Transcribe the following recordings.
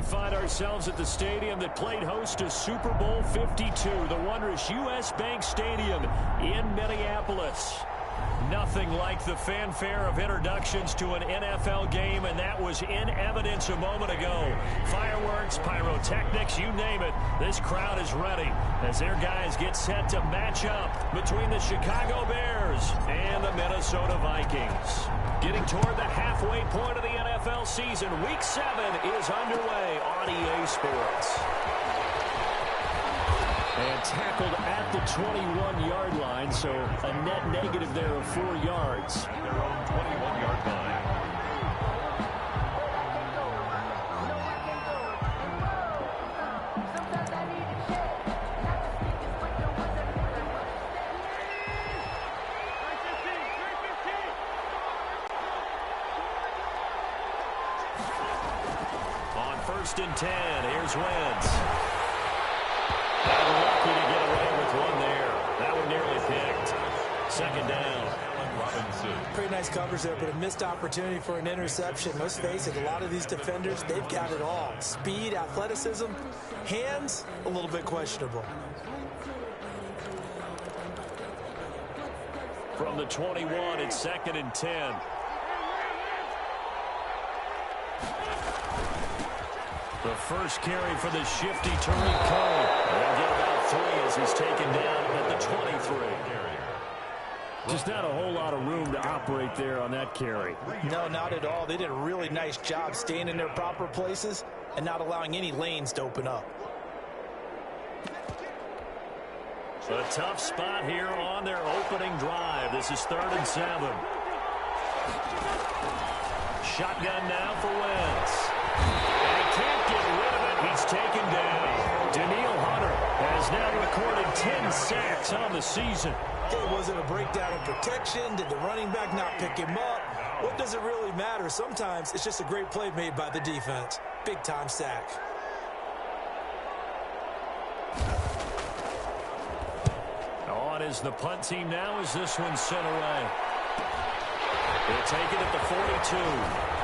We find ourselves at the stadium that played host to Super Bowl 52, the wondrous U.S. Bank Stadium in Minneapolis. Nothing like the fanfare of introductions to an NFL game, and that was in evidence a moment ago. Fireworks, pyrotechnics, you name it. This crowd is ready as their guys get set to match up between the Chicago Bears and the Minnesota Vikings. Getting toward the halfway point of the NFL season, Week 7 is underway on EA Sports. And tackled at the 21-yard line, so a net negative there of 4 yards. Their own 21-yard line. On 1st and 10, here's Wentz. Lucky to get away with one there. That one nearly picked. 2nd down. Robinson. Pretty nice coverage there, but a missed opportunity for an interception. Let's face it, a lot of these defenders, they've got it all. Speed, athleticism, hands, a little bit questionable. From the 21, it's 2nd and 10. The first carry for the shifty Tariq Cohen. They'll get about 3 as he's taken down at the 23. Just not a whole lot of room to operate there on that carry. No, not at all. They did a really nice job staying in their proper places and not allowing any lanes to open up. A tough spot here on their opening drive. This is 3rd and 7. Shotgun now for Wentz. Can't get rid of it. He's taken down. Daniil Hunter has now recorded 10 sacks on the season. It wasn't a breakdown of protection. Did the running back not pick him up? What does it really matter? Sometimes it's just a great play made by the defense. Big-time sack. On is the punt team now as this one's sent away. They'll take it at the 42.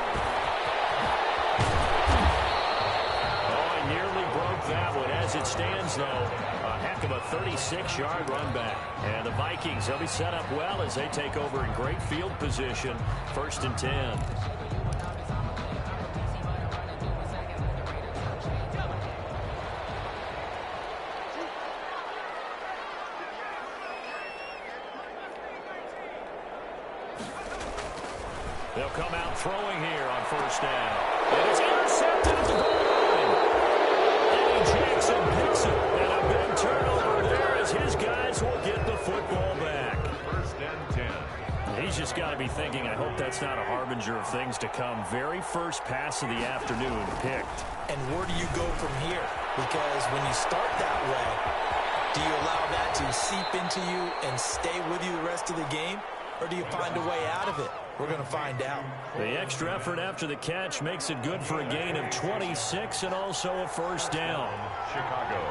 That one. As it stands, though, a heck of a 36-yard run back. And the Vikings, they'll be set up well as they take over in great field position. 1st and 10. They'll come out throwing here on 1st down. And it's intercepted at the goal line. Jackson picks it, and a big turnover there as his guys will get the football back. 1st and 10. He's just got to be thinking, I hope that's not a harbinger of things to come. Very first pass of the afternoon picked. And where do you go from here? Because when you start that way, do you allow that to seep into you and stay with you the rest of the game? Or do you find a way out of it? We're going to find out. The extra effort after the catch makes it good for a gain of 26 and also a 1st down. Chicago.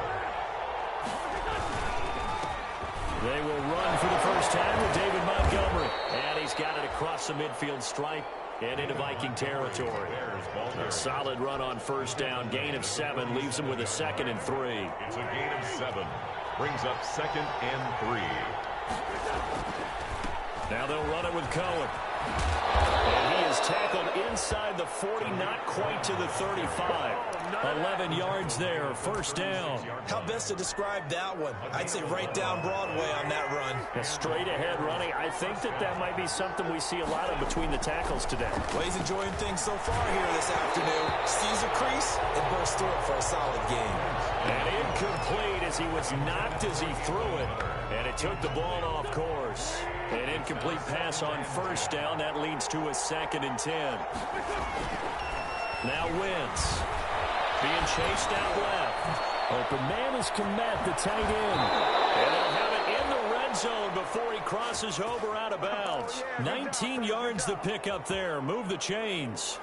They will run for the first time with David Montgomery. And he's got it across the midfield stripe and into Viking territory. A solid run on 1st down. Gain of 7 leaves him with a 2nd and 3. It's a gain of 7. Brings up 2nd and 3. Now they'll run it with Cohen. And he is tackled inside the 40, not quite to the 35. 11 yards there, 1st down. How best to describe that one? I'd say right down Broadway on that run. A straight ahead running. I think that might be something we see a lot of between the tackles today. Well, he's enjoying things so far here this afternoon. Sees a crease and bursts through it for a solid game. And incomplete as he was knocked as he threw it. And it took the ball off course. An incomplete pass on 1st down. That leads to a 2nd and 10. Now Wentz. Being chased out left. Open man is Komet, the tight end. And they'll have it in the red zone before he crosses over out of bounds. 19 yards the pick up there. Move the chains.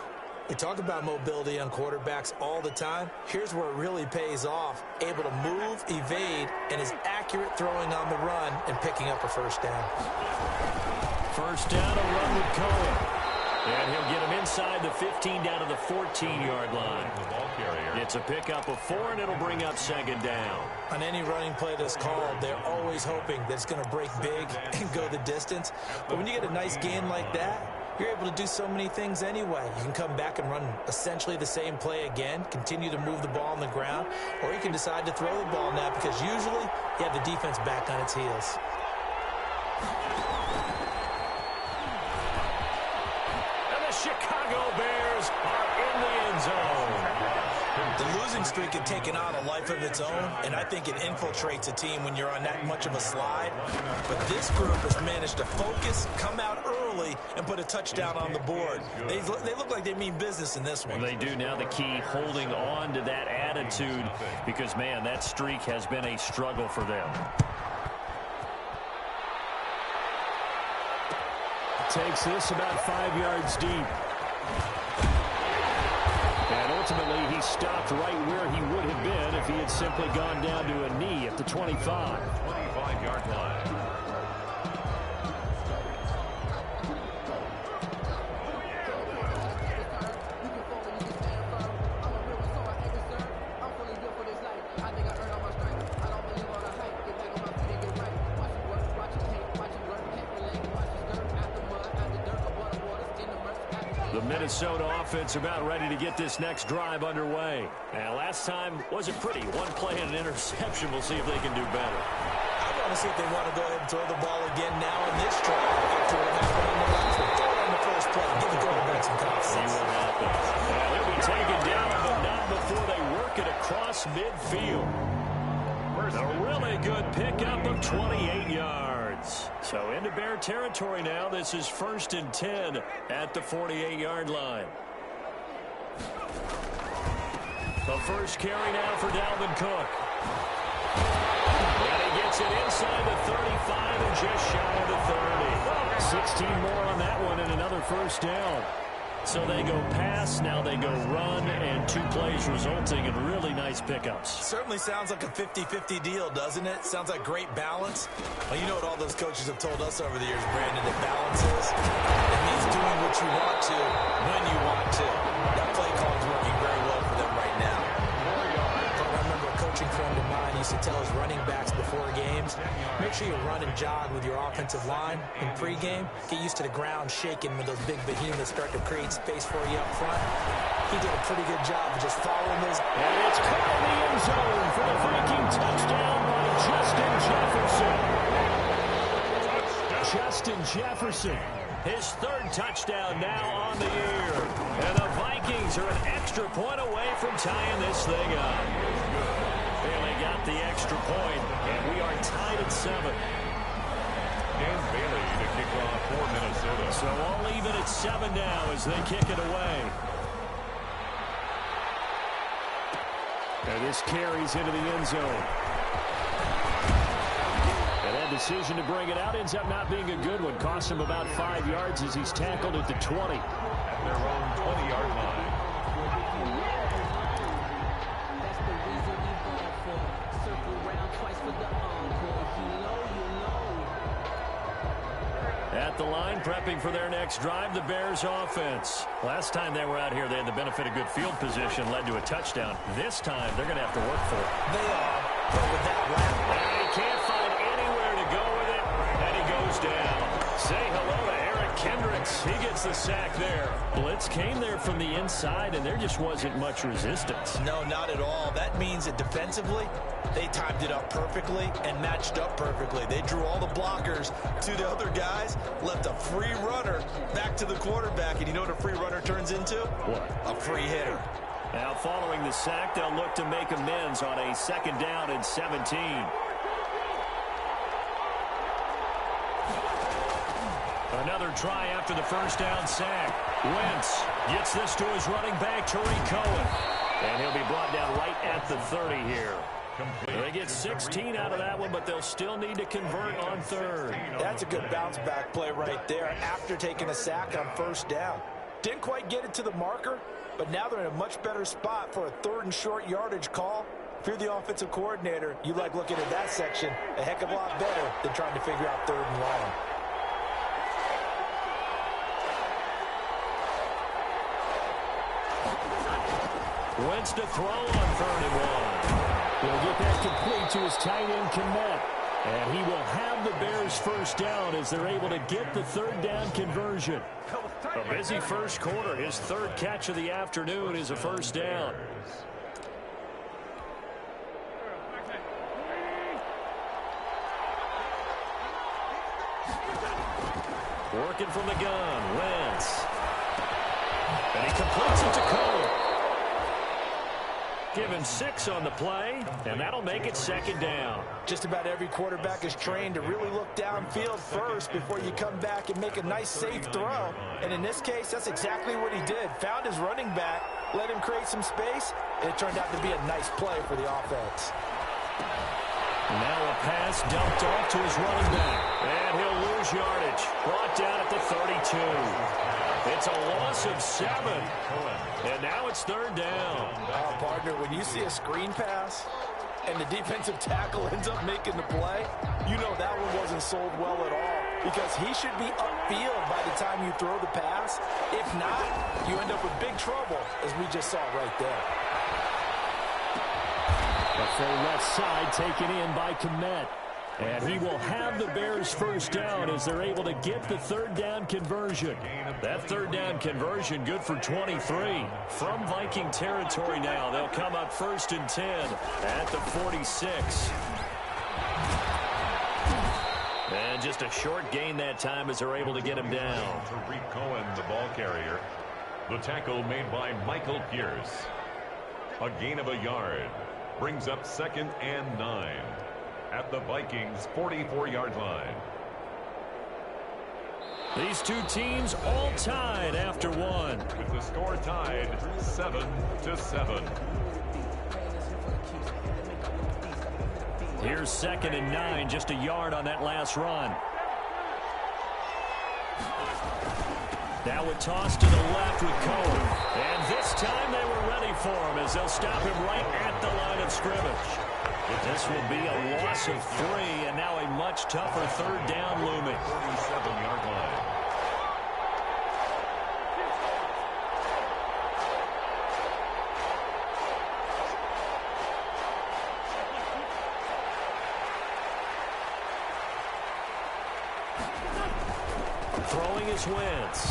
We talk about mobility on quarterbacks all the time. Here's where it really pays off. Able to move, evade, and is accurate throwing on the run and picking up a 1st down. 1st down, a run with Cohen. And he'll get him inside the 15 down to the 14-yard line. It's a pickup of 4, and it'll bring up second down. On any running play that's called, they're always hoping that it's going to break big and go the distance. But when you get a nice gain like that, you're able to do so many things anyway. You can come back and run essentially the same play again, continue to move the ball on the ground, or you can decide to throw the ball now because usually you have the defense back on its heels. Chicago Bears are in the end zone. The losing streak had taken on a life of its own, and I think it infiltrates a team when you're on that much of a slide. But this group has managed to focus, come out early, and put a touchdown on the board. They look like they mean business in this one. They do. Now the key, holding on to that attitude, because, man, that streak has been a struggle for them. Takes this about 5 yards deep. And ultimately, he stopped right where he would have been if he had simply gone down to a knee at the 25. 25-yard line. Minnesota offense about ready to get this next drive underway. Now, last time wasn't pretty. One play and an interception. We'll see if they can do better. I want to see if they want to go ahead and throw the ball again now in this drive after what happened on the last one. Throw it on the first play. Give the quarterback some confidence. See what happens. Now, they'll be taken down, but not before they work it across midfield. A really good pickup of 28 yards. So into Bear territory now. This is 1st and 10 at the 48-yard line. The first carry now for Dalvin Cook. And he gets it inside the 35 and just shy of the 30. 16 more on that one and another first down. So they go pass, now they go run, and 2 plays resulting in really nice pickups. Certainly sounds like a 50-50 deal, doesn't it? Sounds like great balance. Well, you know what all those coaches have told us over the years, Brandon, that balance is? It means doing what you want to, when you want to. That play call is working very well for them right now. I remember a coaching friend of mine used to tell his running backs before games, make sure you run and jog with your offensive line in pregame. Get used to the ground shaking when those big behemoths start to create space for you up front. He did a pretty good job of just following those. And it's caught in the end zone for the Viking touchdown by Justin Jefferson. Justin Jefferson, his 3rd touchdown now on the year. And the Vikings are an extra point away from tying this thing up. Bailey got the extra point, and we are tied at 7. And Bailey to kick off for Minnesota. So all even at 7 now as they kick it away. And this carries into the end zone. And that decision to bring it out ends up not being a good one. Costs him about 5 yards as he's tackled at the 20. At their own 20-yard line. At the line, prepping for their next drive, the Bears offense. Last time they were out here, they had the benefit of good field position, led to a touchdown. This time, they're going to have to work for it. They are, but with that route. And he can't find anywhere to go with it, and he goes down. Say hello to Eric Kendricks. He gets the sack there. Blitz came there from the inside, and there just wasn't much resistance. No, not at all. That means that defensively, they timed it up perfectly and matched up perfectly. They drew all the blockers to the other guys, left a free runner back to the quarterback, and you know what a free runner turns into? What? A free hitter. Now following the sack, they'll look to make amends on a 2nd down and 17. Another try after the first down sack. Wentz gets this to his running back, Tariq Cohen. And he'll be brought down right at the 30 here. They get 16 out of that one, but they'll still need to convert on 3rd. That's a good bounce-back play right there after taking a sack on 1st down. Didn't quite get it to the marker, but now they're in a much better spot for a 3rd and short yardage call. If you're the offensive coordinator, you like looking at that section a heck of a lot better than trying to figure out 3rd and long. Wentz to throw on 3rd and 1. He'll get that complete to his tight end, Kmet. And he will have the Bears first down as they're able to get the 3rd down conversion. A busy first quarter. His 3rd catch of the afternoon is a first down. Working from the gun, Wentz. And he completes it to Cole. Give him 6 on the play, and that'll make it 2nd down. Just about every quarterback is trained to really look downfield first before you come back and make a nice, safe throw. And in this case, that's exactly what he did. Found his running back, let him create some space, and it turned out to be a nice play for the offense. Now a pass dumped off to his running back. And he'll lose yardage. Brought down at the 32. It's a loss of 7. And now it's 3rd down. Partner, when you see a screen pass and the defensive tackle ends up making the play, you know that one wasn't sold well at all, because he should be upfield by the time you throw the pass. If not, you end up with big trouble, as we just saw right there. The full left side taken in by Kmet. And he will have the Bears first down as they're able to get the 3rd down conversion. That 3rd down conversion good for 23. From Viking territory now, they'll come up 1st and 10 at the 46. And just a short gain that time as they're able to get him down. Tariq Cohen, the ball carrier. The tackle made by Michael Pierce. A gain of a yard. Brings up 2nd and 9. At the Vikings' 44-yard line. These two teams all tied after 1. With the score tied 7-7. Here's 2nd and 9, just a yard on that last run. Now a toss to the left with Cohen. And this time they were ready for him as they'll stop him right at the line of scrimmage. This will be a loss of 3, and now a much tougher 3rd down looming. 47-yard line. Throwing is Wentz.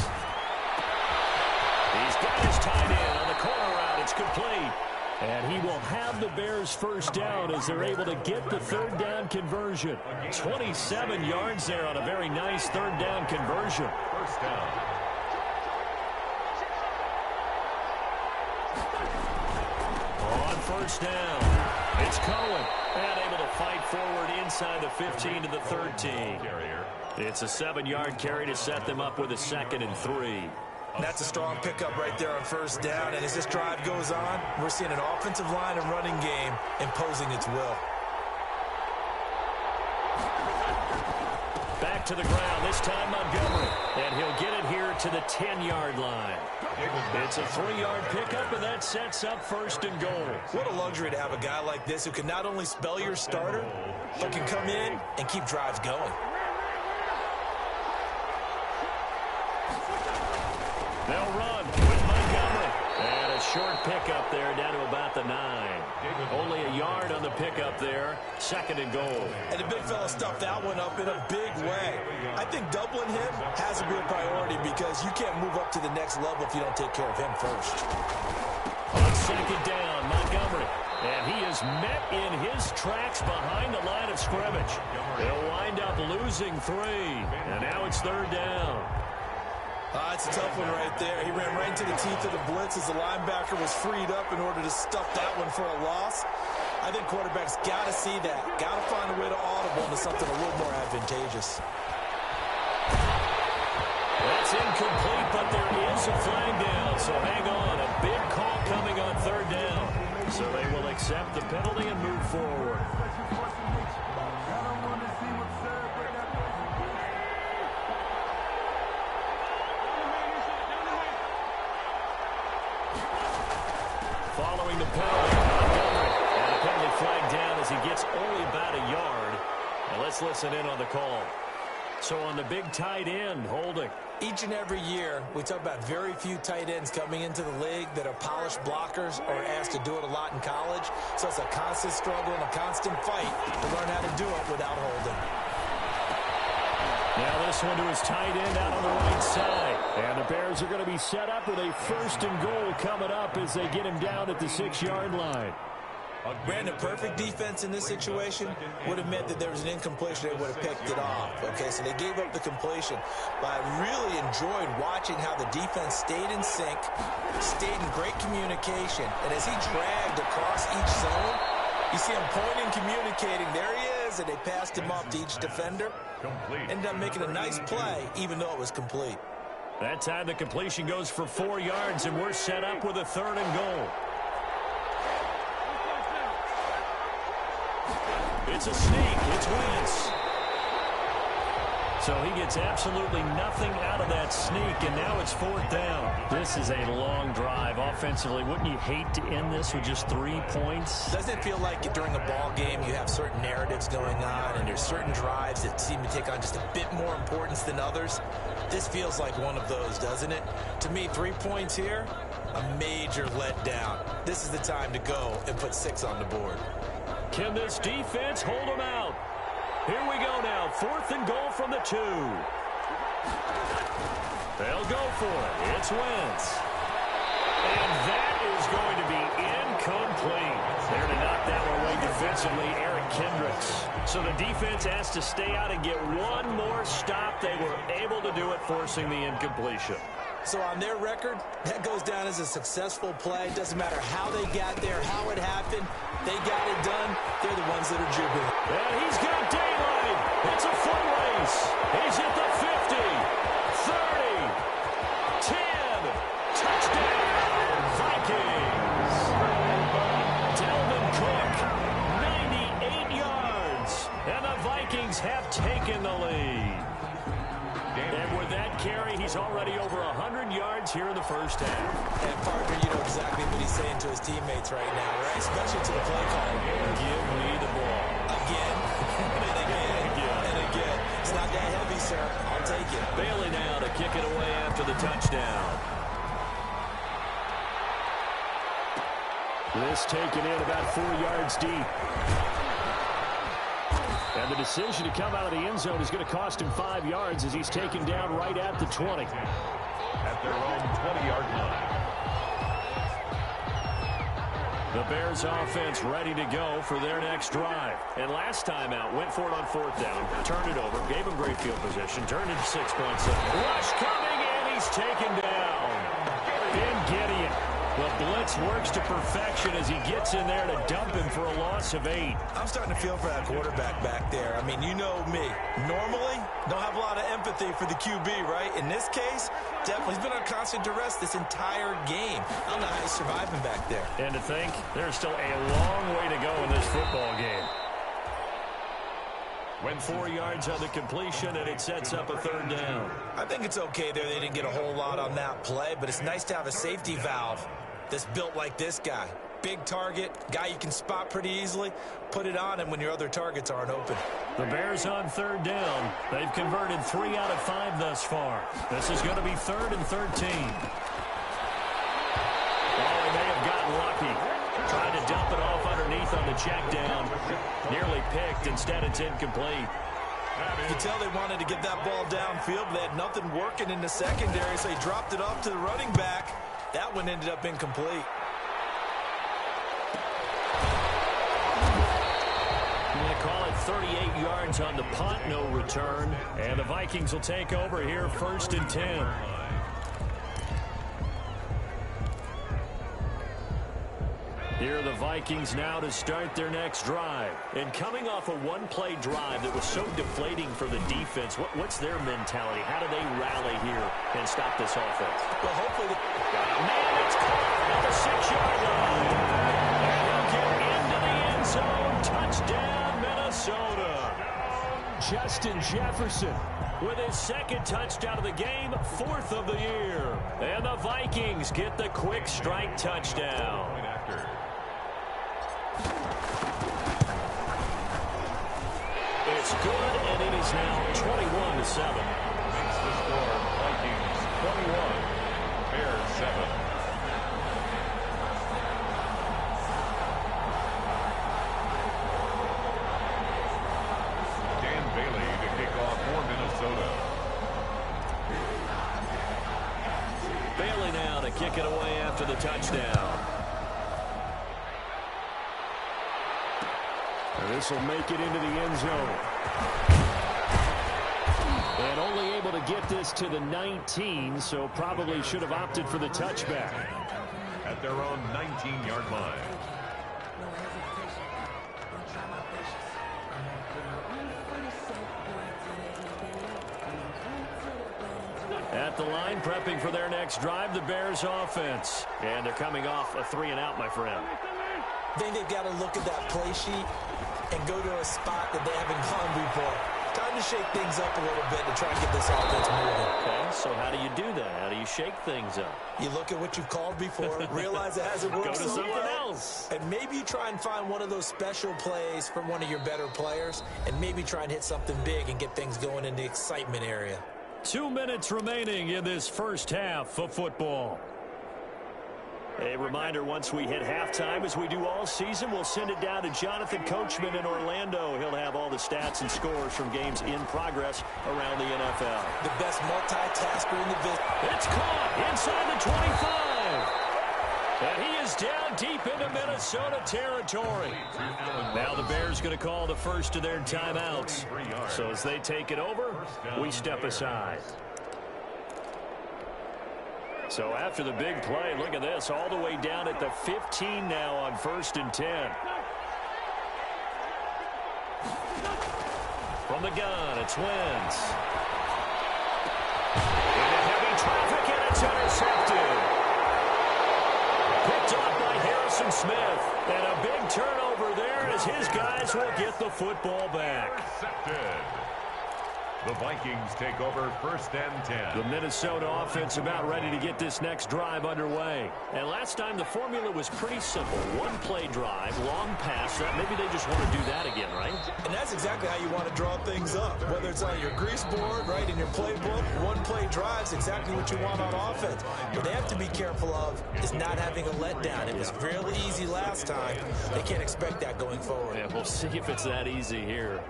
He's got his tight end on the corner route. It's complete. And he will have the Bears first down as they're able to get the 3rd down conversion. 27 yards there on a very nice 3rd down conversion. First down. On 1st down, it's Cohen. And able to fight forward inside the 15 to the 13. It's a 7-yard carry to set them up with a 2nd and 3. That's a strong pickup right there on 1st down. And as this drive goes on, we're seeing an offensive line and running game imposing its will. Back to the ground, this time Montgomery. And he'll get it here to the 10-yard line. It's a 3-yard pickup, and that sets up 1st and goal. What a luxury to have a guy like this who can not only spell your starter, but can come in and keep drives going. They'll run with Montgomery. And a short pickup there down to about the 9. Only a yard on the pickup there. 2nd and goal. And the big fella stuffed that one up in a big way. I think doubling him has to be a priority because you can't move up to the next level if you don't take care of him first. On 2nd down, Montgomery. And he is met in his tracks behind the line of scrimmage. They'll wind up losing 3. And now it's 3rd down. It's a tough one right there. He ran right into the teeth of the blitz as the linebacker was freed up in order to stuff that one for a loss. I think quarterbacks got to see that. Got to find a way to audible into something a little more advantageous. That's incomplete, but there is a flag down. So hang on. A big call coming on 3rd down. So they will accept the penalty and move forward. Following the penalty, Montgomery. And a penalty flag down as he gets only about a yard. And let's listen in on the call. So on the big tight end, holding. Each and every year, we talk about very few tight ends coming into the league that are polished blockers or asked to do it a lot in college. So it's a constant struggle and a constant fight to learn how to do it without holding. Now this one to his tight end out on the right side. And the Bears are going to be set up with a 1st and goal coming up as they get him down at the 6-yard line. Brandon, perfect defense in this situation would have meant that there was an incompletion. They would have picked it off. Okay, so they gave up the completion. But I really enjoyed watching how the defense stayed in sync, stayed in great communication. And as he dragged across each zone, you see him pointing, communicating. There he is, and they passed him off to each defender. Ended up making a nice play, even though it was complete. That time the completion goes for 4 yards, and we're set up with a 3rd and goal. It's a sneak. It's Wentz. So he gets absolutely nothing out of that sneak, and now it's 4th down. This is a long drive offensively. Wouldn't you hate to end this with just 3 points? Doesn't it feel like during a ball game you have certain narratives going on, and there's certain drives that seem to take on just a bit more importance than others? This feels like one of those, doesn't it? To me, 3 points here, a major letdown. This is the time to go and put 6 on the board. Can this defense hold them out? Here we go now. 4th and goal from the 2. They'll go for it. It's Wentz. And that is going to be incomplete. There to knock that one away defensively, Eric Kendricks. So the defense has to stay out and get one more stop. They were able to do it, forcing the incompletion. So on their record, that goes down as a successful play. Doesn't matter how they got there, how it happened. They got it done. They're the ones that are jubilant. And he's got daylight. It's a foot race. He's at the 50, 30, 10. Touchdown, Vikings. Delvin Cook, 98 yards. And the Vikings have taken the lead. And with that carry, he's already over 100 yards here in the first half. And, partner, you know exactly what he's saying to his teammates right now, right? Especially to the play caller. Give me the ball. Again. And again. And again. It's not that heavy, sir. I'll take it. Bailey now to kick it away after the touchdown. This taken in about 4 yards deep. And the decision to come out of the end zone is going to cost him 5 yards as he's taken down right at the 20. At their own 20-yard line. The Bears offense ready to go for their next drive. And last time out, went for it on 4th down, turned it over, gave him great field position, turned it to 6 points. Rush coming, and he's taken down. Ben Gideon. The blitz works to perfection as he gets in there to dump him for a loss of 8. I'm starting to feel for that quarterback back there. I mean, you know me. Normally, don't have a lot of empathy for the QB, right? In this case, definitely he's been on constant duress this entire game. I don't know how he's surviving back there. And to think, there's still a long way to go in this football game. Went 4 yards on the completion, and it sets up a 3rd down. I think it's okay there. They didn't get a whole lot on that play, but it's nice to have a safety valve that's built like this guy. Big target, guy you can spot pretty easily. Put it on him when your other targets aren't open. The Bears on 3rd down. They've converted 3 out of 5 thus far. This is going to be 3rd and 13. Oh, they may have gotten lucky. Trying to dump it off underneath on the check down. Nearly picked. Instead, it's incomplete. You can tell they wanted to get that ball downfield, but they had nothing working in the secondary, so he dropped it off to the running back. That one ended up incomplete. They call it 38 yards on the punt, no return. And the Vikings will take over here, 1st and 10. Here are the Vikings now to start their next drive. And coming off a one-play drive that was so deflating for the defense, what's their mentality? How do they rally here and stop this offense? Well, hopefully... Man, it's caught at the 6-yard line. And he'll get into the end zone. Touchdown, Minnesota. Justin Jefferson with his 2nd touchdown of the game, 4th of the year. And the Vikings get the quick strike touchdown. It's good, and it is now 21-7. Makes the score Vikings Bears 7. Dan Bailey to kick off for Minnesota. Bailey now to kick it away after the touchdown. This will make it into the end zone. And only able to get this to the 19, so probably should have opted for the touchback. At their own 19-yard line. At the line, prepping for their next drive, the Bears offense. And they're coming off a 3-and-out, my friend. I think they've got to look at that play sheet and go to a spot that they haven't gone before. Time to shake things up a little bit to try and get this offense moving. Okay, so how do you do that? How do you shake things up? You look at what you've called before, realize it hasn't worked Go to so something well, else. and maybe you try and find one of those special plays from one of your better players, and maybe try and hit something big and get things going in the excitement area. 2 minutes remaining in this first half of football. A reminder, once we hit halftime, as we do all season, we'll send it down to Jonathan Coachman in Orlando. He'll have all the stats and scores from games in progress around the NFL. The best multitasker in the business. It's caught inside the 25. And he is down deep into Minnesota territory. Now the Bears going to call the first of their timeouts. So as they take it over, we step aside. So after the big play, look at this, all the way down at the 15 now on 1st and 10. From the gun, it's Wentz. Into heavy traffic, and it's intercepted. Picked off by Harrison Smith. And a big turnover there as his guys will get the football back. Intercepted. The Vikings take over 1st and 10. The Minnesota offense about ready to get this next drive underway. And last time the formula was pretty simple. One-play drive, long pass. Maybe they just want to do that again, right? And that's exactly how you want to draw things up. Whether it's on your grease board, right, in your playbook, one-play drive's exactly what you want on offense. What they have to be careful of is not having a letdown. It was really easy last time. They can't expect that going forward. Yeah, we'll see if it's that easy here.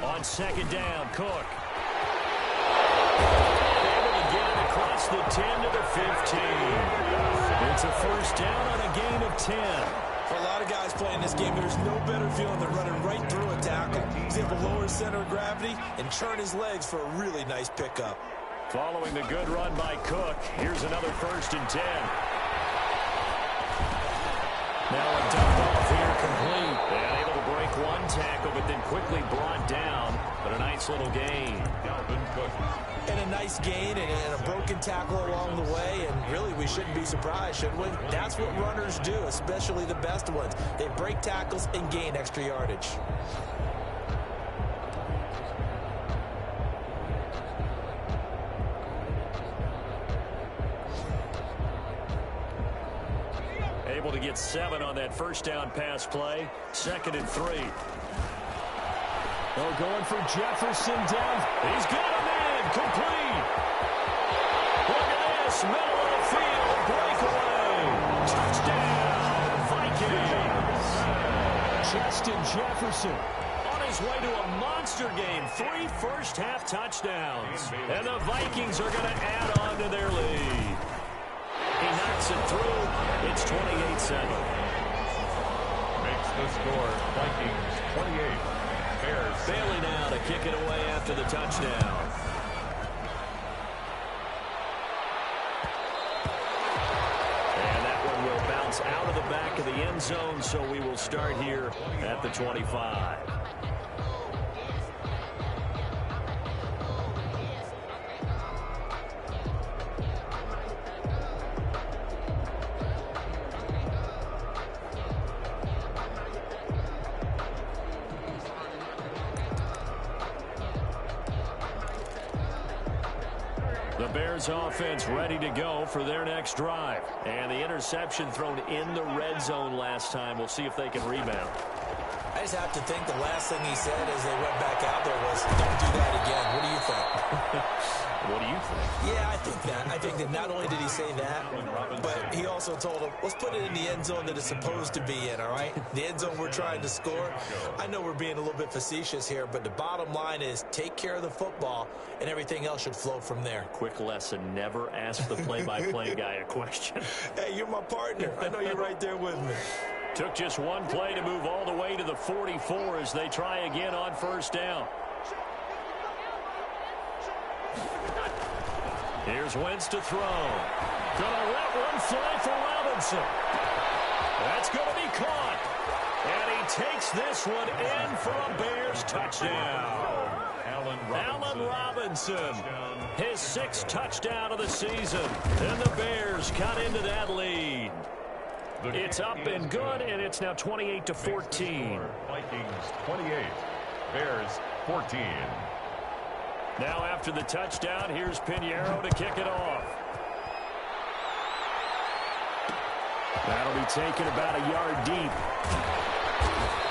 On 2nd down, Cook. Able to get it across the 10 to the 15. It's a 1st down on a gain of 10. For a lot of guys playing this game, there's no better feeling than running right through a tackle. He's able to lower his center of gravity and turn his legs for a really nice pickup. Following the good run by Cook, here's another 1st and 10. Now a dump off here complete. And able to break one tackle, but then quickly brought down. But a nice little gain. And a nice gain and a broken tackle along the way. And really, we shouldn't be surprised, should we? That's what runners do, especially the best ones. They break tackles and gain extra yardage. Able to get 7 on that 1st down pass play. 2nd and 3. Oh, going for Jefferson down. He's got him in. Complete. Look at this. Middle of the field. Breakaway. Touchdown. Vikings. Justin Jefferson. On his way to a monster game. 3 first-half touchdowns. And the Vikings are going to add on to their lead. He knocks it through. It's 28-7. Makes the score Vikings 28. Bears. Bailey now to kick it away after the touchdown. And that one will bounce out of the back of the end zone, so we will start here at the 25. The Bears offense ready to go for their next drive. And the interception thrown in the red zone last time. We'll see if they can rebound. I just have to think the last thing he said as they went back out there was, don't do that again. What do you think? What do you think? Yeah, I think that. I think that not only did he say that, but he also told him, let's put it in the end zone that it's supposed to be in, all right? The end zone we're trying to score. I know we're being a little bit facetious here, but the bottom line is take care of the football, and everything else should flow from there. Quick lesson, never ask the play-by-play guy a question. Hey, you're my partner. I know you're right there with me. Took just one play to move all the way to the 44 as they try again on first down. Here's Wentz to throw. Gonna let one fly for Robinson. That's going to be caught. And he takes this one in for a Bears touchdown. Allen Robinson, his 6th touchdown of the season. And the Bears cut into that lead. It's up and good, and it's now 28-14. Vikings 28, Bears 14. Now after the touchdown, here's Pinheiro to kick it off. That'll be taken about a yard deep.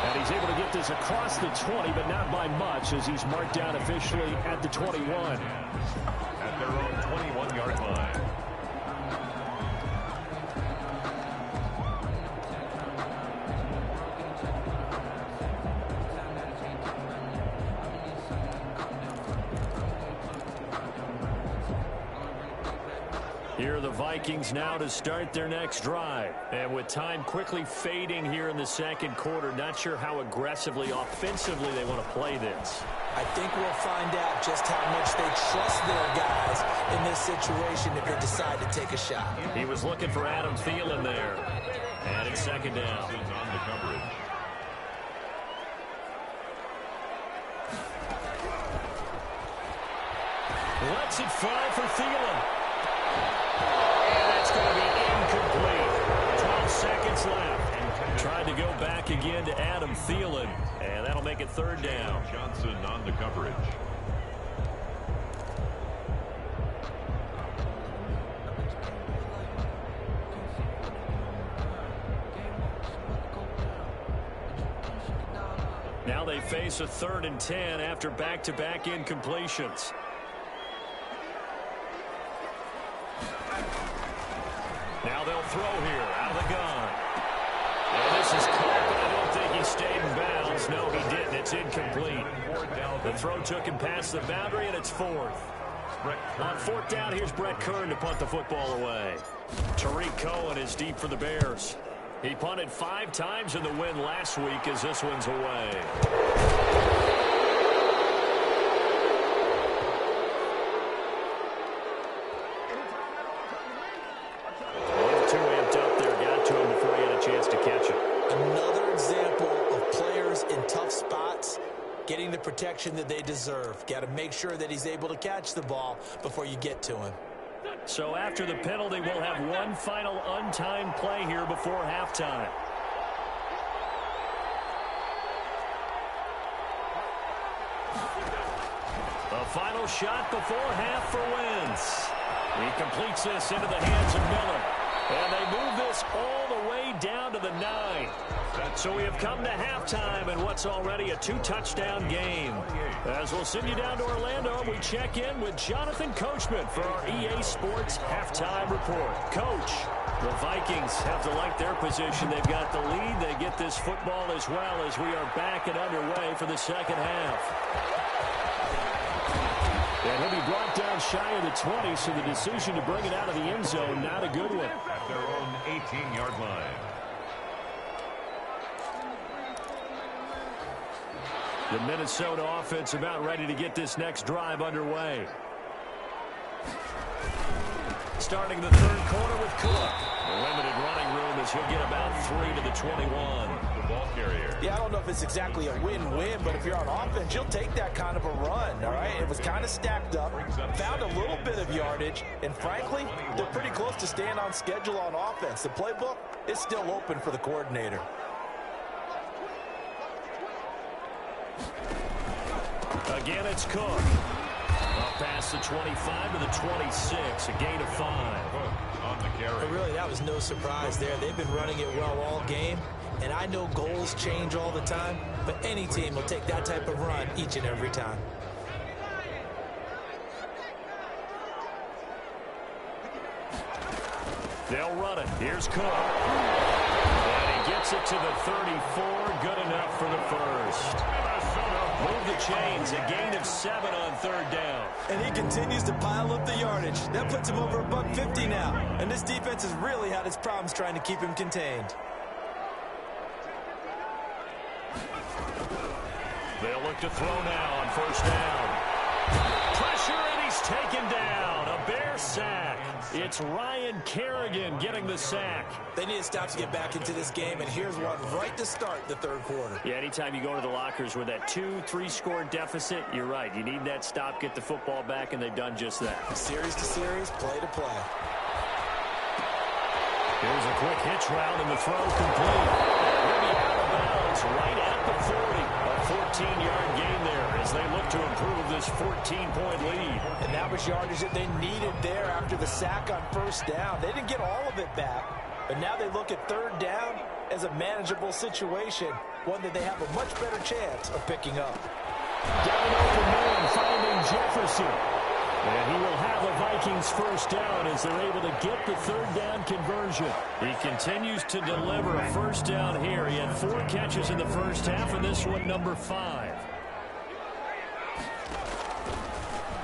And he's able to get this across the 20, but not by much, as he's marked down officially at the 21. At their own 21-yard line. Here are the Vikings now to start their next drive. And with time quickly fading here in the second quarter, not sure how aggressively, offensively they want to play this. I think we'll find out just how much they trust their guys in this situation if they decide to take a shot. He was looking for Adam Thielen there. And it's second down. On the coverage. Lets it fly for Thielen. And that's going to be incomplete. 12 seconds left. Tried to go back again to Adam Thielen. And that'll make it third down. Johnson on the coverage. Now they face a 3rd and 10 after back-to-back incompletions. Now they'll throw here out of the gun. And this is caught, but I don't think he stayed in bounds. No, he didn't. It's incomplete. The throw took him past the boundary, and it's 4th. On 4th down, here's Brett Kern to punt the football away. Tariq Cohen is deep for the Bears. He punted 5 times in the win last week as this one's away. Too amped up there, got to him before he had a chance to catch it. Another example of players in tough spots getting the protection that they deserve. Got to make sure that he's able to catch the ball before you get to him. So after the penalty, we'll have one final untimed play here before halftime. The final shot before half for Wentz. He completes this into the hands of Miller. And they move this all the way down to the 9. So we have come to halftime in what's already a 2-touchdown game. As we'll send you down to Orlando, we check in with Jonathan Coachman for our EA Sports Halftime Report. Coach, the Vikings have to like their position. They've got the lead. They get this football as well as we are back and underway for the second half. And he'll be brought down shy of the 20, so the decision to bring it out of the end zone, not a good one. At their own 18-yard line. The Minnesota offense about ready to get this next drive underway. Starting the third quarter with Cook. Limited running room as he'll get about 3 to the 21. The ball carrier. Yeah, I don't know if it's exactly a win-win, but if you're on offense, you'll take that kind of a run, all right? It was kind of stacked up, found a little bit of yardage, and frankly, they're pretty close to staying on schedule on offense. The playbook is still open for the coordinator. Again, it's Cook. Up past the 25 to the 26, a gain of 5. On the carry. But really, that was no surprise there. They've been running it well all game. And I know goals change all the time, but any team will take that type of run each and every time. They'll run it. Here's Cook. And he gets it to the 34. Good enough for the first. Move the chains. A gain of 7 on third down. And he continues to pile up the yardage. That puts him over $150 now. And this defense has really had its problems trying to keep him contained. They'll look to throw now on first down. Pressure, and he's taken down. A Bear sack. It's Ryan Kerrigan getting the sack. They need to stop to get back into this game, and here's one right to start the third quarter. Yeah, anytime you go to the lockers with that 2-3 score deficit, you're right. You need that stop, get the football back, and they've done just that. Series to series, play to play. Here's a quick hitch route, and the throw complete. He'll be out of bounds right at the 40. A 14-yard gain there as they look to improve this 14-point lead. And that was yardage that they needed there after the sack on first down. They didn't get all of it back, but now they look at third down as a manageable situation, one that they have a much better chance of picking up. Down open man, finding Jefferson. And he will have the Vikings first down as they're able to get the third down conversion. He continues to deliver a first down here. He had 4 catches in the first half, and this one number 5.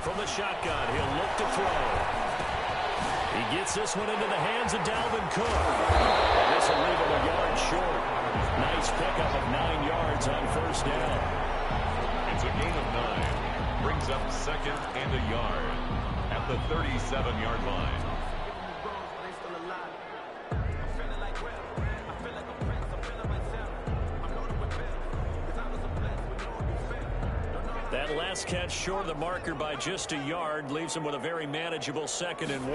From the shotgun, he'll look to throw. He gets this one into the hands of Dalvin Cook. This will leave him a yard short. Nice pickup of 9 yards on first down. It's a gain of 9. Brings up second and a yard at the 37-yard line. That last catch short of the marker by just a yard leaves him with a very manageable 2nd and 1.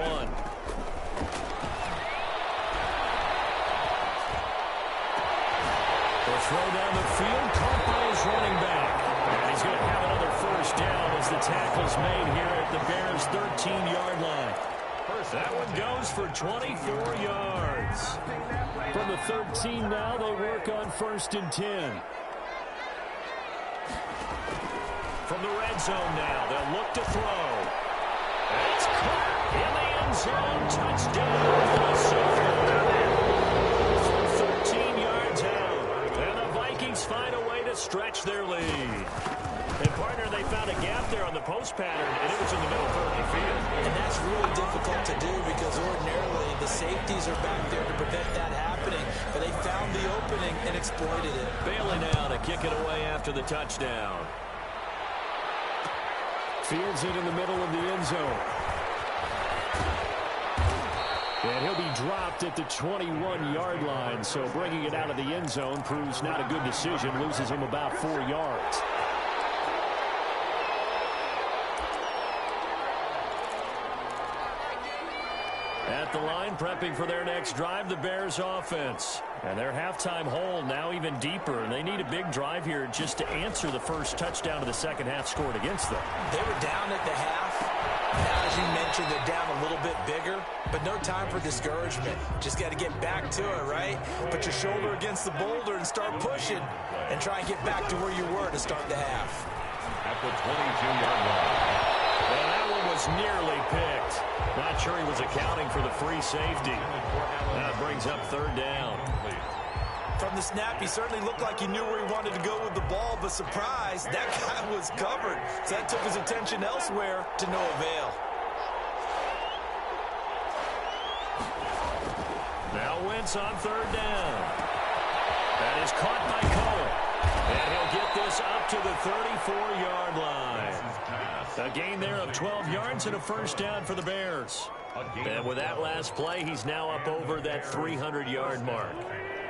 The throw down the field, caught by his running back. And he's going to have another first down as the tackle's made here at the Bears' 13-yard line. That one goes for 24 yards. From the 13 now, they work on 1st and 10. From the red zone now, they'll look to throw. It's caught in the end zone. Touchdown, Minnesota. 13 yards out. And the Vikings find a way to stretch their lead. And, partner, they found a gap there on the post pattern, and it was in the middle third of the field. And that's really difficult to do because ordinarily the safeties are back there to prevent that happening. But they found the opening and exploited it. Bailey now to kick it away after the touchdown. Fields it in the middle of the end zone. And he'll be dropped at the 21-yard line, so bringing it out of the end zone proves not a good decision, loses him about 4 yards. At the line, prepping for their next drive, the Bears offense. And their halftime hole now even deeper, and they need a big drive here just to answer the first touchdown of the second half scored against them. They were down at the half. Now, as you mentioned, they're down a little bit bigger, but no time for discouragement. Just got to get back to it, right? Put your shoulder against the boulder and start pushing and try and get back to where you were to start the half. At the 22-yard line. And that one was nearly picked. Not sure he was accounting for the free safety. That brings up third down. From the snap, he certainly looked like he knew where he wanted to go with the ball, but surprise, that guy was covered. So that took his attention elsewhere to no avail. Now Wentz on third down. That is caught by Cohen. And he'll get this up to the 34-yard line. A gain there of 12 yards and a first down for the Bears. And with that last play, he's now up over that 300-yard mark.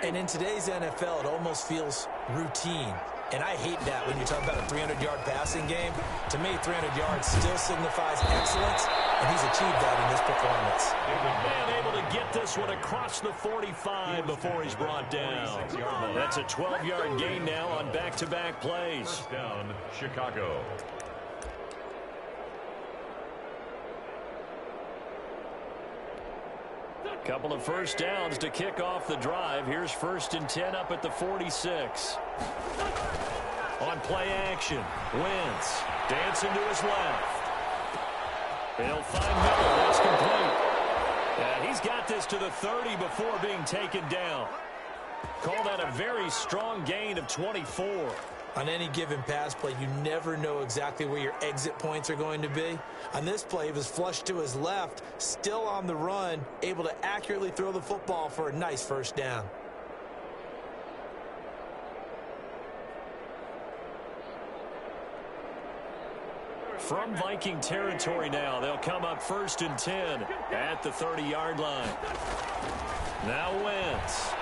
And in today's NFL, it almost feels routine. And I hate that when you talk about a 300-yard passing game. To me, 300 yards still signifies excellence, and he's achieved that in this performance. And able to get this one across the 45 before he's brought down. That's a 12-yard gain now on back-to-back plays. First down, Chicago. Couple of first downs to kick off the drive. Here's 1st and 10 up at the 46. On play action, Wentz dancing to his left. He'll find Miller. That's complete. And he's got this to the 30 before being taken down. Call that a very strong gain of 24. On any given pass play, you never know exactly where your exit points are going to be. On this play, he was flushed to his left, still on the run, able to accurately throw the football for a nice first down. From Viking territory now, they'll come up 1st and 10 at the 30-yard line. Now Wentz.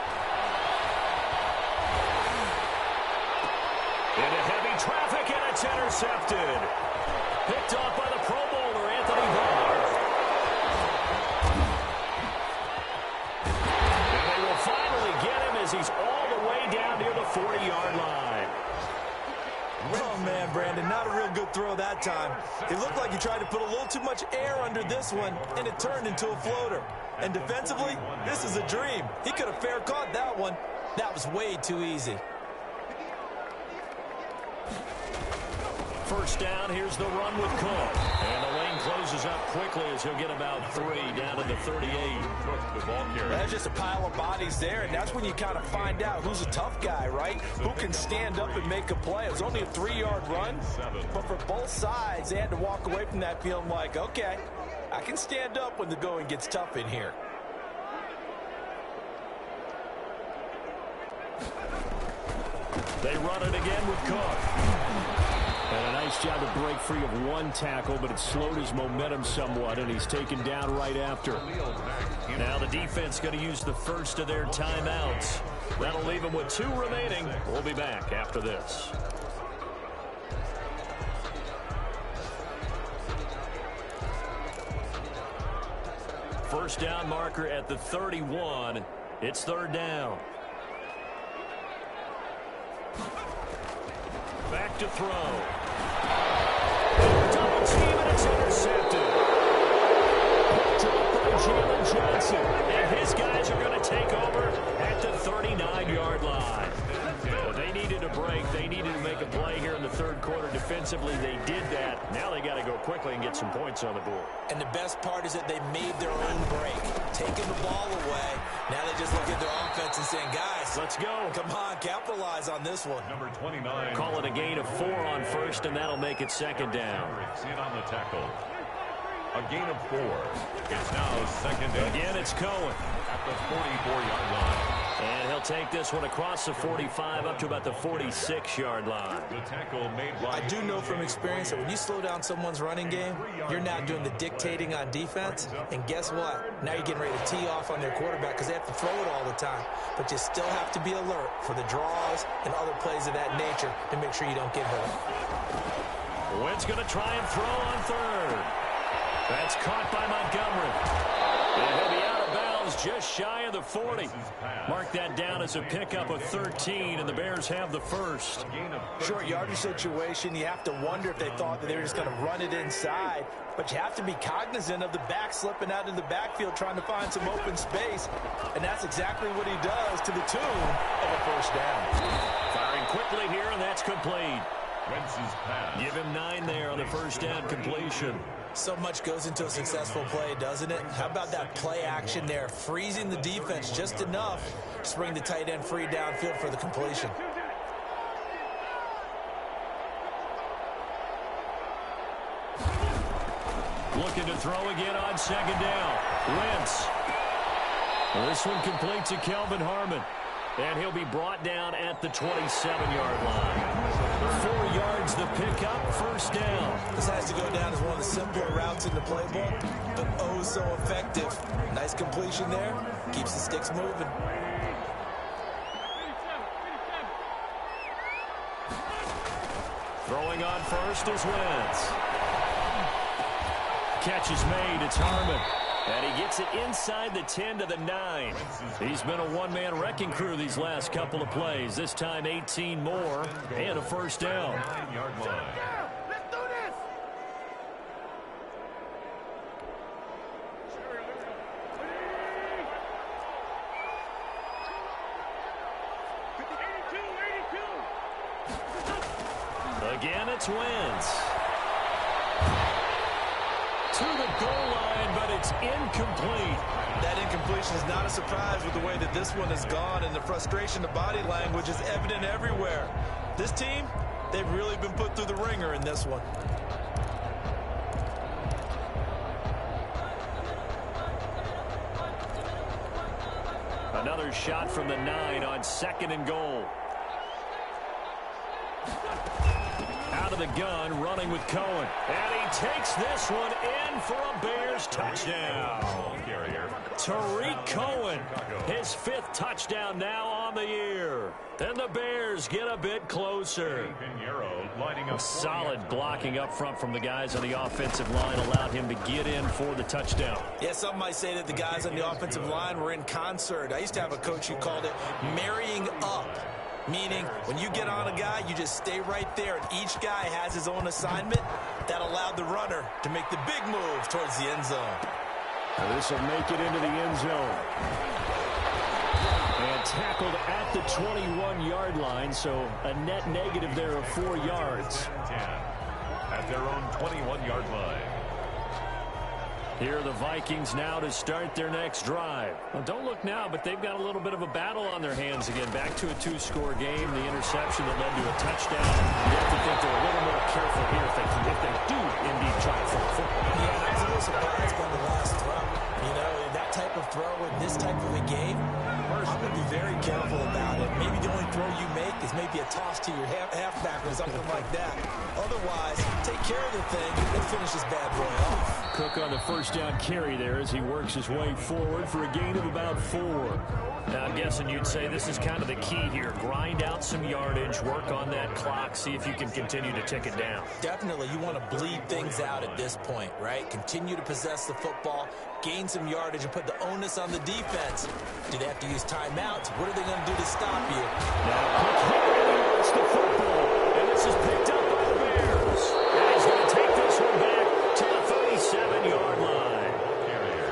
Into heavy traffic, and it's intercepted. Picked off by the Pro Bowler, Anthony Barr. And they will finally get him as he's all the way down near the 40-yard line. Oh, man, Brandon, not a real good throw that time. It looked like he tried to put a little too much air under this one, and it turned into a floater. And defensively, this is a dream. He could have fair caught that one. That was way too easy. First down, here's the run with Cook. And the lane closes up quickly as he'll get about 3 down to the 38. The ball carrier. That's just a pile of bodies there, and that's when you kind of find out who's a tough guy, right? Who can stand up and make a play. It was only a 3-yard run, but for both sides, they had to walk away from that feeling like, okay, I can stand up when the going gets tough in here. They run it again with Cook. And a nice job to break free of one tackle, but it slowed his momentum somewhat, and he's taken down right after. Now the defense going to use the first of their timeouts. That'll leave them with 2 remaining. We'll be back after this. First down marker at the 31. It's 3rd down. Back to throw. Double team, and it's intercepted. Dropped by Jalen Johnson. And his guys are going to take over at the 39-yard line. Well, they needed a break. They needed to make a play here in the 3rd quarter. Defensively, they did that. Now they got to go quickly and get some points on the board. And the best part is that they made their own break, taking the ball away. Now they just look at their offense and saying, guys, let's go. Come on, capitalize on this one. Number 29. Call it a gain of 4 on first, and that'll make it 2nd down. In on the tackle. A gain of 4. It's now 2nd down. Again, it's Cohen. At the 44-yard line. And he'll take this one across the 45 up to about the 46-yard line. The tackle made by... I do know from experience that when you slow down someone's running game, you're now doing the dictating on defense. And guess what? Now you're getting ready to tee off on their quarterback because they have to throw it all the time. But you still have to be alert for the draws and other plays of that nature to make sure you don't get hurt. Wentz going to try and throw on 3rd. That's caught by Montgomery. And he'll be out of bounds just shy of the 40. Mark that down as a pickup of 13, and the Bears have the first. Short yardage situation, you have to wonder if they thought that they were just going to run it inside. But you have to be cognizant of the back slipping out in the backfield trying to find some open space. And that's exactly what he does to the tune of a first down. Firing quickly here, and that's complete. Wentz's pass. Give him 9 there on the first down completion. So much goes into a successful play, doesn't it? How about that play action there? Freezing the defense just enough to bring the tight end free downfield for the completion. Looking to throw again on 2nd down. Wentz. This one complete to Kelvin Harmon. And he'll be brought down at the 27-yard line. 4 yards the pickup, first down. This has to go down as one of the simpler routes in the playbook, but oh so effective. Nice completion there. Keeps the sticks moving. Throwing on first is Wentz. Catch is made. It's Harmon. And he gets it inside the 10 to the 9. He's been a one-man wrecking crew these last couple of plays. This time 18 more and a first down. 9-yard line. Let's do this! it's Wentz. To the goal line, but it's incomplete. That incompletion is not a surprise with the way that this one has gone, and the frustration, the body language is evident everywhere. This team, they've really been put through the ringer in this one. Another shot from the 9 on 2nd and goal. Out of the gun, running with Cohen. And he takes this one in for a Bears touchdown. Tariq Cohen, his 5th touchdown now on the year. Then the Bears get a bit closer. Solid blocking up front from the guys on the offensive line allowed him to get in for the touchdown. Yeah, some might say that the guys on the offensive line were in concert. I used to have a coach who called it marrying up. Meaning, when you get on a guy, you just stay right there, and each guy has his own assignment. That allowed the runner to make the big move towards the end zone. This will make it into the end zone. And tackled at the 21-yard line, so a net negative there of 4 yards. At their own 21-yard line. Here are the Vikings now to start their next drive. Well, don't look now, but they've got a little bit of a battle on their hands again. Back to a 2-score game, the interception that led to a touchdown. You have to think they're a little more careful here if they do indeed try to throw the football. Yeah, I was a little surprised by the last throw. You know, that type of throw in this type of a game, I'm going to be very careful about it. Maybe the only throw you make is maybe a toss to your halfback or something like that. Otherwise, take care of the thing and finish this bad boy off. Cook on the first down carry there as he works his way forward for a gain of about 4. Now, I'm guessing you'd say this is kind of the key here. Grind out some yardage, work on that clock, see if you can continue to tick it down. Definitely, you want to bleed things out at this point, right? Continue to possess the football, gain some yardage, and put the onus on the defense. Do they have to use timeouts? What are they going to do to stop you? Now, Cook here wants the football, and this is picked up by the Bears. And he's going to take this one back to the 37-yard line.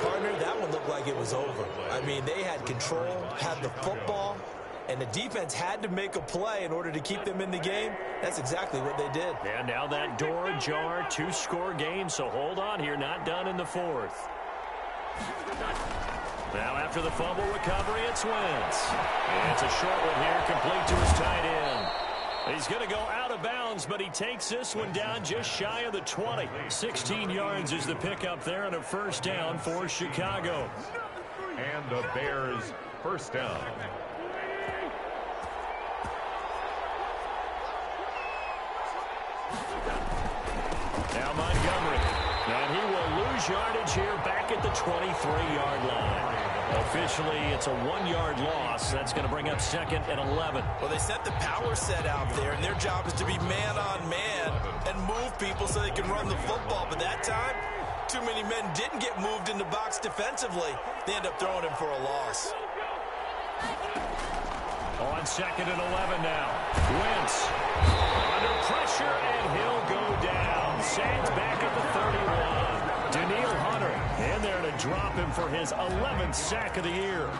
Partner, that one looked like it was over. I mean, they had control, had the football, and the defense had to make a play in order to keep them in the game. That's exactly what they did. And now that door ajar, 2-score game, so hold on here, not done in the 4th. Now after the fumble recovery, it's Wentz. And it's a short one here, complete to his tight end. He's going to go out of bounds, but he takes this one down just shy of the 20. 16 yards is the pickup there and a first down for Chicago. And the Bears first down. Now Montgomery. And he will lose yardage here back at the 23-yard line. Officially, it's a 1-yard loss. That's going to bring up 2nd and 11. Well, they set the power set out there, and their job is to be man-on-man and move people so they can run the football. But that time, too many men didn't get moved in the box defensively. They end up throwing him for a loss. On 2nd and 11 now. Wentz under pressure, and he'll go down. Sacked back at the 31. Daniil Hunter in there to drop him for his 11th sack of the year.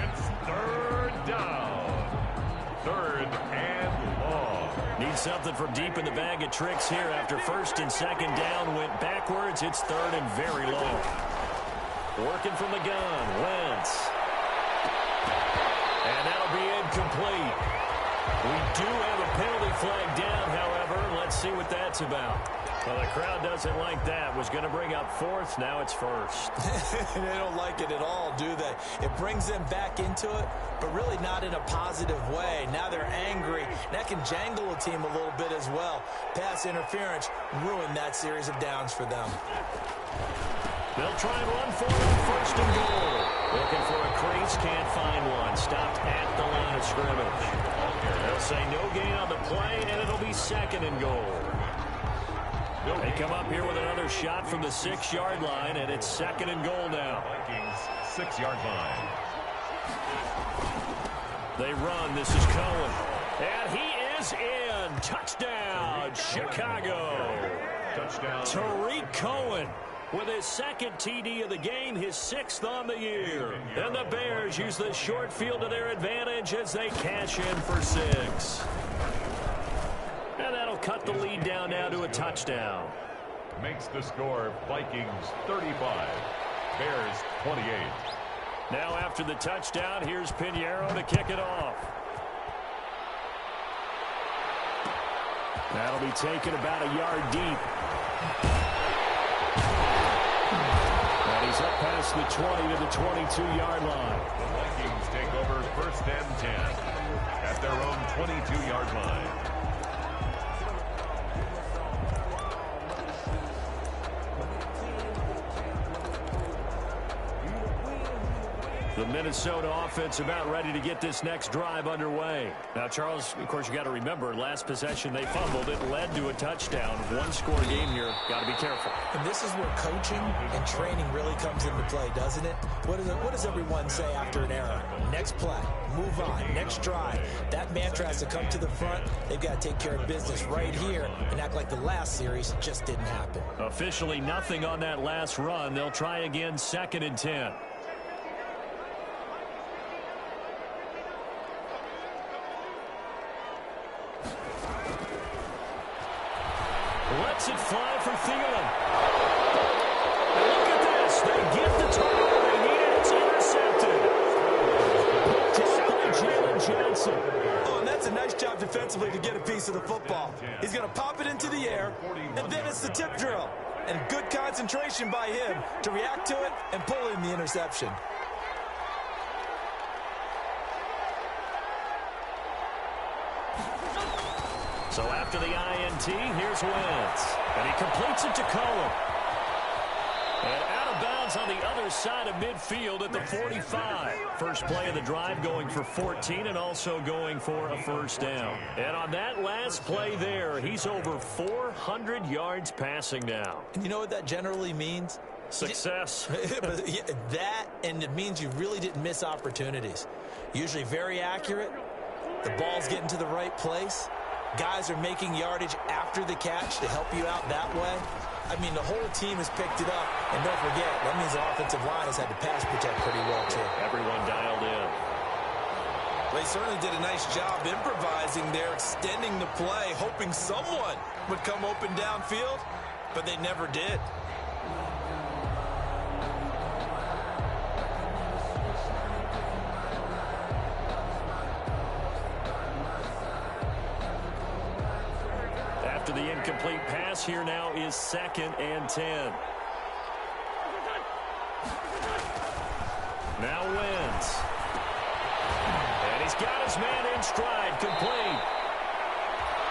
It's 3rd down. 3rd and long. Needs something from deep in the bag of tricks here after 1st and 2nd down went backwards. It's 3rd and very long. Working from the gun, Wentz. And that'll be incomplete. We do have a penalty flag down, however. Let's see what that's about. Well, the crowd doesn't like that. Was going to bring up 4th. Now it's 1st. They don't like it at all, do they? It brings them back into it, but really not in a positive way. Now they're angry. That can jangle a team a little bit as well. Pass interference ruined that series of downs for them. They'll try and run for it. 1st and goal. Looking for a crease. Can't find one. Stopped at the line of scrimmage. They'll say no gain on the play, and it'll be 2nd and goal. They come up here with another shot from the 6-yard line, and it's 2nd and goal now. Vikings 6-yard line. They run. This is Cohen. And he is in. Touchdown, Chicago. Touchdown. Tariq Cohen with his 2nd TD of the game, his 6th on the year. And the Bears use the short field to their advantage as they cash in for 6. And that'll cut the lead down now to a touchdown. Makes the score Vikings 35, Bears 28. Now after the touchdown, here's Pinheiro to kick it off. That'll be taken about a yard deep. And he's up past the 20 to the 22-yard line. The Vikings take over 1st and 10 at their own 22-yard line. The Minnesota offense about ready to get this next drive underway. Now, Charles, of course, you got to remember, last possession they fumbled. It led to a touchdown. One-score game here. Got to be careful. And this is where coaching and training really comes into play, doesn't it? What does everyone say after an error? Next play, move on, next drive. That mantra has to come to the front. They've got to take care of business right here and act like the last series just didn't happen. Officially nothing on that last run. They'll try again 2nd and 10. Lets it fly for Thielen. And look at this. They get the turnover they needed. It's intercepted. Tackle by Jalen Johnson. Oh, and that's a nice job defensively to get a piece of the football. He's going to pop it into the air, and then it's the tip drill. And good concentration by him to react to it and pull in the interception. So after the INT, here's Wentz. And he completes it to Cohen. And out of bounds on the other side of midfield at the 45. First play of the drive going for 14 and also going for a first down. And on that last play there, he's over 400 yards passing now. And you know what that generally means? Success. That, and it means you really didn't miss opportunities. Usually very accurate. The ball's getting to the right place. Guys are making yardage after the catch to help you out that way. I mean, the whole team has picked it up. And don't forget, that means the offensive line has had to pass protect pretty well, too. Everyone dialed in. They certainly did a nice job improvising there, extending the play, hoping someone would come open downfield, but they never did. After the incomplete pass, here now is 2nd and 10. Now Wentz. And he's got his man in stride, complete.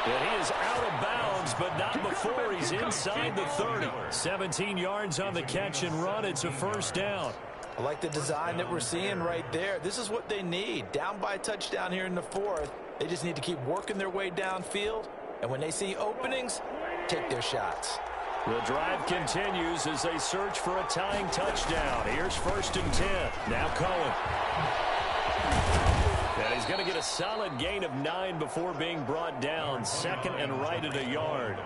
And he is out of bounds, but not before he's inside the 30. 17 yards on the catch and run. It's a first down. I like the design that we're seeing right there. This is what they need. Down by a touchdown here in the 4th. They just need to keep working their way downfield. And when they see openings, take their shots. The drive continues as they search for a tying touchdown. Here's 1st and 10. Now Cohen. And he's going to get a solid gain of 9 before being brought down. 2nd and right at a yard.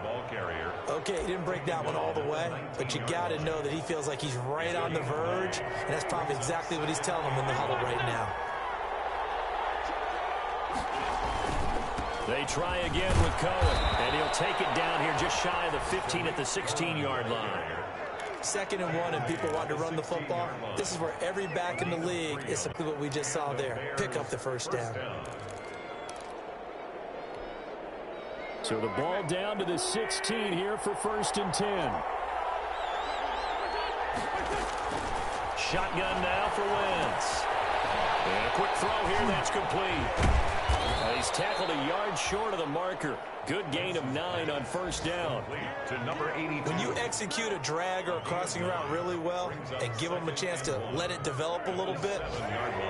Okay, he didn't break that one all the way, but you got to know that he feels like he's right on the verge, and that's probably exactly what he's telling them in the huddle right now. They try again with Cohen, and he'll take it down here just shy of the 15 at the 16-yard line. 2nd and 1, and people want to run the football. This is where every back in the league is simply what we just saw there. Pick up the first down. So the ball down to the 16 here for 1st and 10. Shotgun now for Wentz. And a quick throw here, that's complete. He's tackled a yard short of the marker. Good gain of 9 on first down. To number 82. When you execute a drag or a crossing route really well and give them a chance to let it develop a little bit,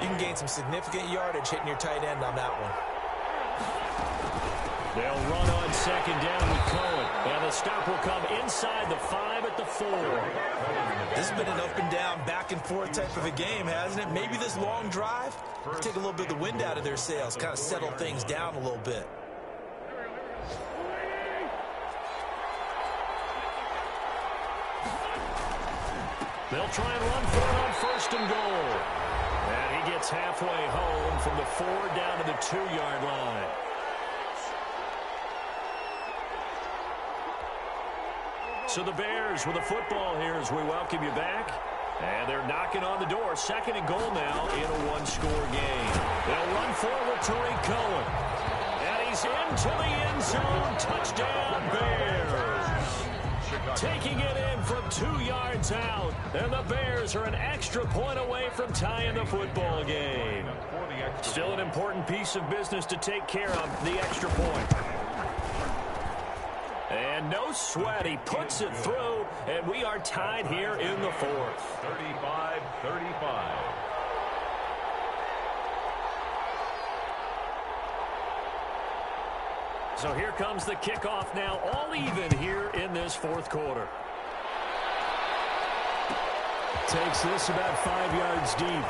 you can gain some significant yardage hitting your tight end on that one. They'll run on 2nd down with Cohen. And the stop will come inside the 5 at the 4. This has been an up and down, back and forth type of a game, hasn't it? Maybe this long drive take a little bit of the wind out of their sails, kind of settle things down a little bit. They'll try and run for it on 1st and goal. And he gets halfway home from the 4 down to the 2-yard line. So the Bears with a football here as we welcome you back. And they're knocking on the door. 2nd and goal now in a one-score game. They'll run forward to Tariq Cohen. And he's into the end zone. Touchdown, Bears. Taking it in from 2 yards out. And the Bears are an extra point away from tying the football game. Still an important piece of business to take care of, the extra point. And no sweat, he puts it through, and we are tied here in the 4th. 35-35. So here comes the kickoff now, all even here in this 4th quarter. Takes this about 5 yards deep.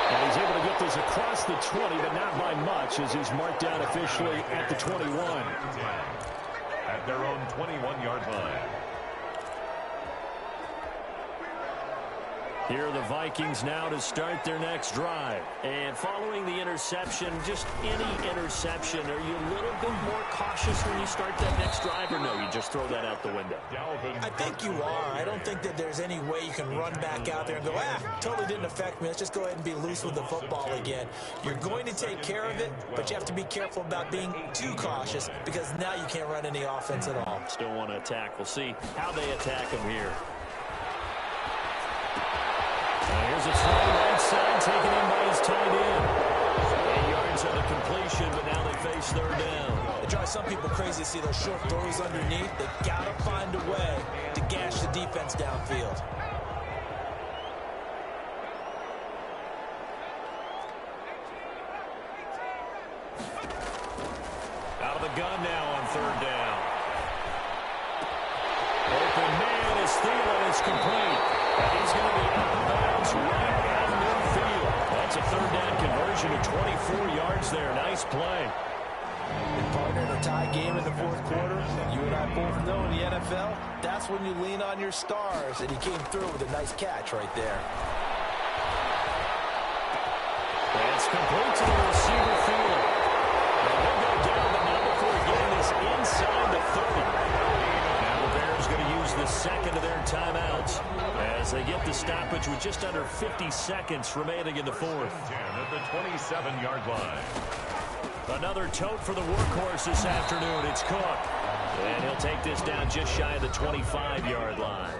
And he's able to get this across the 20, but not by much, as he's marked down officially at the 21. At their own 21-yard line. Here are the Vikings now to start their next drive. And following the interception, just any interception, are you a little bit more cautious when you start that next drive, or no, you just throw that out the window? I think you are. I don't think that there's any way you can run back out there and go, totally didn't affect me. Let's just go ahead and be loose with the football again. You're going to take care of it, but you have to be careful about being too cautious, because now you can't run any offense at all. Still want to attack. We'll see how they attack him here. Here's a throw right side, taken in by his tight end. 8 yards on the completion, but now they face 3rd down. It drives some people crazy to see those short throws underneath. They got to find a way to gash the defense downfield. Out of the gun now on 3rd down. Open man is Thielen. It's complete. And he's going to be out of bounds right out of midfield. That's a 3rd down conversion of 24 yards there. Nice play. Partner in a tie game in the 4th quarter. You and I both know in the NFL, that's when you lean on your stars. And he came through with a nice catch right there. It's complete to the receiver Thielen. And they'll go down, but not before getting this inside the 30. Now the Bears going to use the 2nd of their timeouts as they get the stoppage with just under 50 seconds remaining in the 4th. 10 at the 27-yard line. Another tote for the workhorse this afternoon. It's Cook. And he'll take this down just shy of the 25-yard line.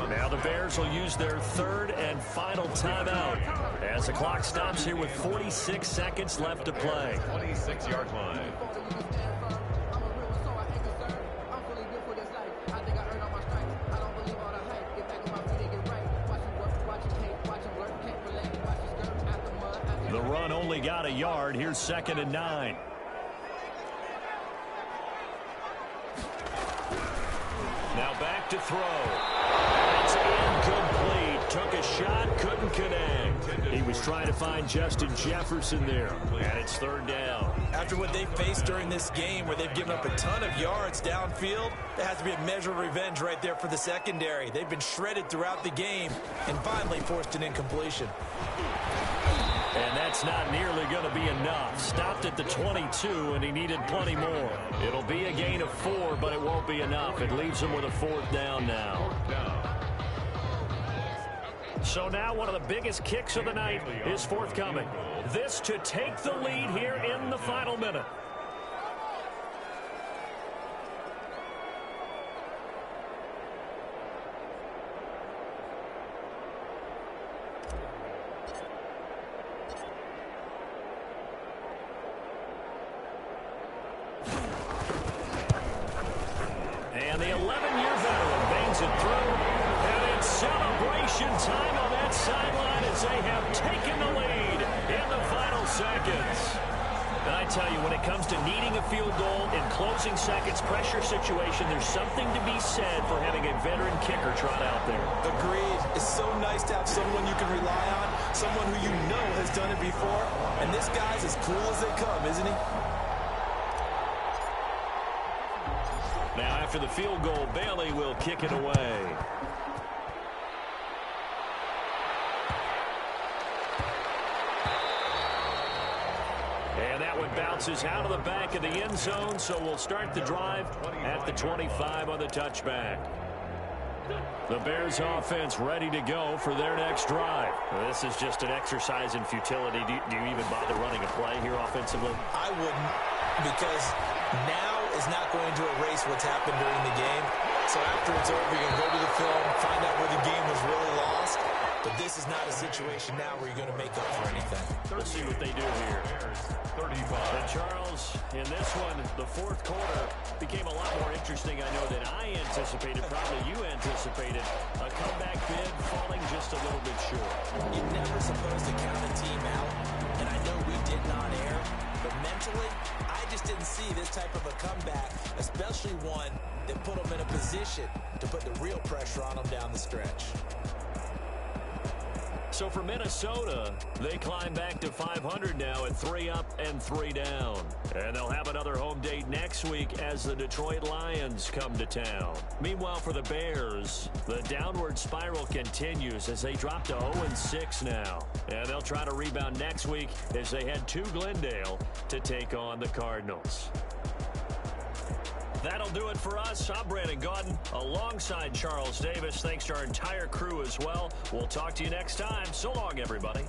Now the Bears will use their 3rd and final timeout as the clock stops here with 46 seconds left to play. 26-yard line. The run only got a yard. Here's 2nd and 9. Now back to throw. It's incomplete. Took a shot, couldn't connect. He was trying to find Justin Jefferson there. And it's 3rd down. After what they faced during this game where they've given up a ton of yards downfield, there has to be a measure of revenge right there for the secondary. They've been shredded throughout the game and finally forced an incompletion. And that's not nearly going to be enough. Stopped at the 22, and he needed plenty more. It'll be a gain of 4, but it won't be enough. It leaves him with a 4th down now. So now one of the biggest kicks of the night is forthcoming. This to take the lead here in the final minute. And the 11-year veteran bangs it through. And it's celebration time on that sideline as they have taken the lead in the final seconds. And I tell you, when it comes to needing a field goal in closing seconds, pressure situation, there's something to be said for having a veteran kicker trot out there. Agreed. It's so nice to have someone you can rely on, someone who you know has done it before. And this guy's as cool as they come, isn't he? Now, after the field goal, Bailey will kick it away. And that one bounces out of the back of the end zone, so we'll start the drive at the 25 on the touchback. The Bears offense ready to go for their next drive. This is just an exercise in futility. Do you even bother running a play here offensively? I wouldn't, because now is not going to erase what's happened during the game. So after it's over, you can go to the film, find out where the game was really lost. But this is not a situation now where you're going to make up for anything. Let's see what they do here. 35. And Charles, in this one, the fourth quarter became a lot more interesting, I know, than I anticipated. Probably you anticipated. A comeback bid falling just a little bit short. You're never supposed to count a team out, and I know we did not err. But mentally, I just didn't see this type of a comeback, especially one that put them in a position to put the real pressure on them down the stretch. So for Minnesota, they climb back to 500 now at 3 up and 3 down. And they'll have another home date next week as the Detroit Lions come to town. Meanwhile, for the Bears, the downward spiral continues as they drop to 0-6 now. And they'll try to rebound next week as they head to Glendale to take on the Cardinals. That'll do it for us. I'm Brandon Gaudin alongside Charles Davis. Thanks to our entire crew as well. We'll talk to you next time. So long, everybody.